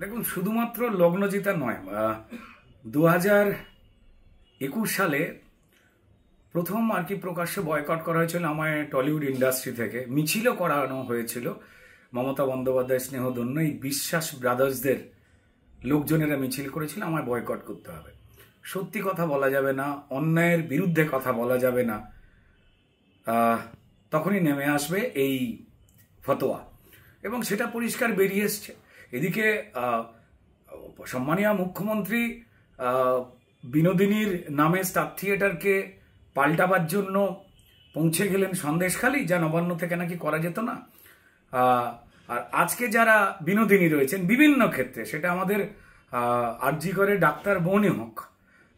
দেখুন, শুধুমাত্র লগ্নজিতা নয়, 2021 সালে প্রথম আর কি প্রকাশ্যে বয়কট করা হয়েছিল আমায় টলিউড ইন্ডাস্ট্রি থেকে। মিছিলও করানো হয়েছিল মমতা বন্দ্যোপাধ্যায় স্নেহধন্য এই বিশ্বাস ব্রাদার্সদের লোকজনেরা মিছিল করেছিল আমায় বয়কট করতে হবে। সত্যি কথা বলা যাবে না, অন্যায়ের বিরুদ্ধে কথা বলা যাবে না, তখনই নেমে আসবে এই ফতোয়া এবং সেটা পরিষ্কার বেরিয়ে এসছে। এদিকে সম্মানীয় মুখ্যমন্ত্রী বিনোদিনীর নামে স্টার থিয়েটারকে পাল্টাবার জন্য পৌঁছে গেলেন সন্দেশখালী, যা নবান্ন থেকে নাকি করা যেত না। আর আজকে যারা বিনোদিনী রয়েছেন বিভিন্ন ক্ষেত্রে, সেটা আমাদের আরজি করে ডাক্তার বোনই হোক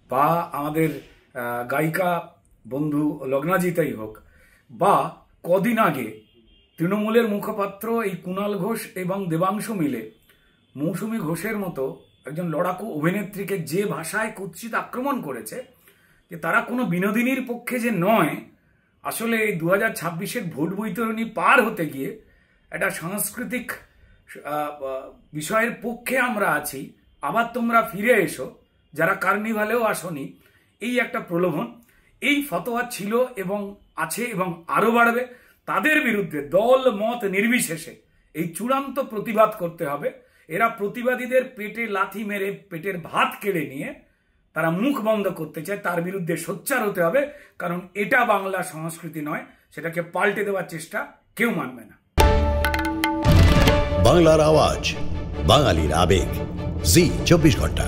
বা আমাদের গায়িকা বন্ধু লগ্নাজিতাই হোক, বা কদিন আগে তৃণমূলের মুখপাত্র এই কুণাল ঘোষ এবং দেবাংশু মিলে মৌসুমী ঘোষের মতো একজন লড়াকু অভিনেত্রীকে যে ভাষায় কুৎসিত আক্রমণ করেছে, যে তারা কোনো বিনোদিনীর পক্ষে যে নয়, আসলে এই 2026-এর ভোট বৈতরণী পার হতে গিয়ে একটা সাংস্কৃতিক বিষয়ের পক্ষে আমরা আছি, আবার তোমরা ফিরে এসো যারা কার্নিভালেও আসনি, এই একটা প্রলোভন। এই ফতোয়া ছিল এবং আছে এবং আরো বাড়বে। তাদের বিরুদ্ধে দল মত নির্বিশেষে এই চূড়ান্ত প্রতিবাদ করতে হবে। এরা প্রতিবাদীদের পেটে লাথি মেরে পেটের ভাত কেড়ে নিয়ে তারা মুখ বন্ধ করতে চায়, তার বিরুদ্ধে সোচ্চার হতে হবে, কারণ এটা বাংলা সংস্কৃতি নয়, সেটাকে পাল্টে দেওয়ার চেষ্টা কেউ মানবে না। বাংলার আওয়াজ, বাঙালির আবেগ, জি 24 ঘন্টা।